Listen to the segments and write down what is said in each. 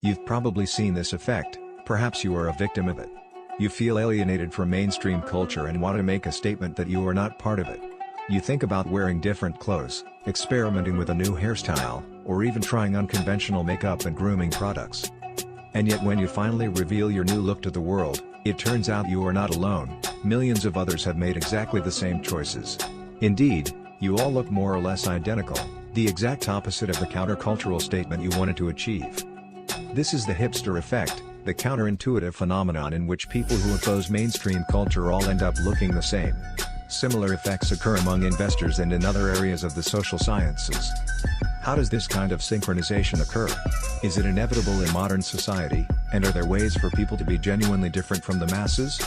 You've probably seen this effect, perhaps you are a victim of it. You feel alienated from mainstream culture and want to make a statement that you are not part of it. You think about wearing different clothes, experimenting with a new hairstyle, or even trying unconventional makeup and grooming products. And yet when you finally reveal your new look to the world, it turns out you are not alone. Millions of others have made exactly the same choices. Indeed, you all look more or less identical, the exact opposite of the countercultural statement you wanted to achieve. This is the hipster effect, the counterintuitive phenomenon in which people who oppose mainstream culture all end up looking the same. Similar effects occur among investors and in other areas of the social sciences. How does this kind of synchronization occur? Is it inevitable in modern society, and are there ways for people to be genuinely different from the masses?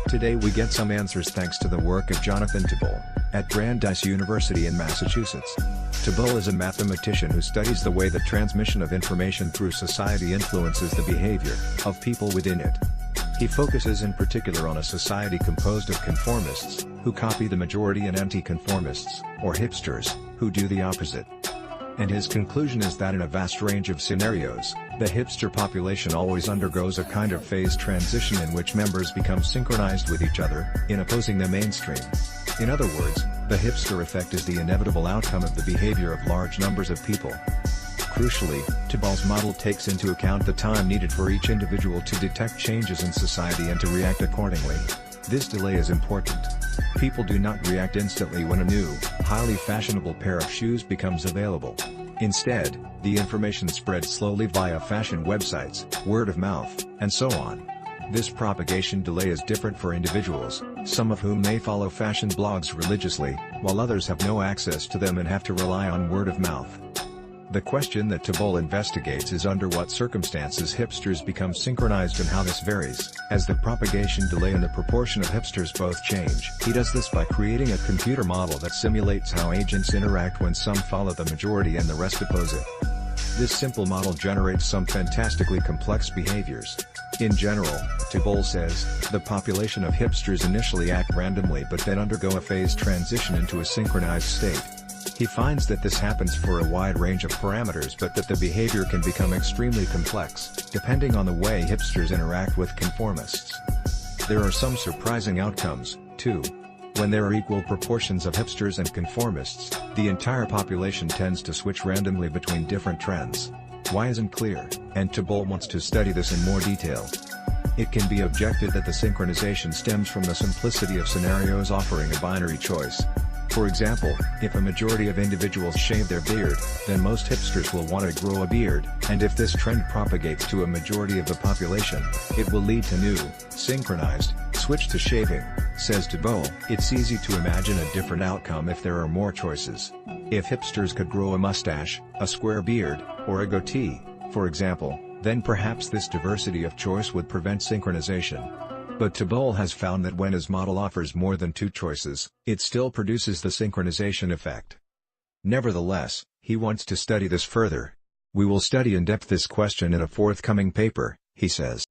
Today we get some answers thanks to the work of Jonathan Tibble, at Brandeis University in Massachusetts. Tibble is a mathematician who studies the way the transmission of information through society influences the behavior of people within it. He focuses in particular on a society composed of conformists, who copy the majority, and anti-conformists, or hipsters, who do the opposite. And his conclusion is that in a vast range of scenarios, the hipster population always undergoes a kind of phase transition in which members become synchronized with each other, in opposing the mainstream. In other words, the hipster effect is the inevitable outcome of the behavior of large numbers of people. Crucially, Tibble's model takes into account the time needed for each individual to detect changes in society and to react accordingly. This delay is important. People do not react instantly when a new, highly fashionable pair of shoes becomes available. Instead, the information spreads slowly via fashion websites, word of mouth, and so on. This propagation delay is different for individuals, some of whom may follow fashion blogs religiously, while others have no access to them and have to rely on word of mouth. The question that Tibble investigates is under what circumstances hipsters become synchronized and how this varies, as the propagation delay and the proportion of hipsters both change. He does this by creating a computer model that simulates how agents interact when some follow the majority and the rest oppose it. This simple model generates some fantastically complex behaviors. In general, Tibble says, the population of hipsters initially act randomly but then undergo a phase transition into a synchronized state. He finds that this happens for a wide range of parameters but that the behavior can become extremely complex, depending on the way hipsters interact with conformists. There are some surprising outcomes, too. When there are equal proportions of hipsters and conformists, the entire population tends to switch randomly between different trends. Why isn't clear, and Tibble wants to study this in more detail. It can be objected that the synchronization stems from the simplicity of scenarios offering a binary choice. For example, if a majority of individuals shave their beard, then most hipsters will want to grow a beard, and if this trend propagates to a majority of the population, it will lead to new, synchronized, switch to shaving, says Tibble. It's easy to imagine a different outcome if there are more choices. If hipsters could grow a mustache, a square beard, or a goatee, for example, then perhaps this diversity of choice would prevent synchronization. But Tibble has found that when his model offers more than two choices, it still produces the synchronization effect. Nevertheless, he wants to study this further. We will study in depth this question in a forthcoming paper, he says.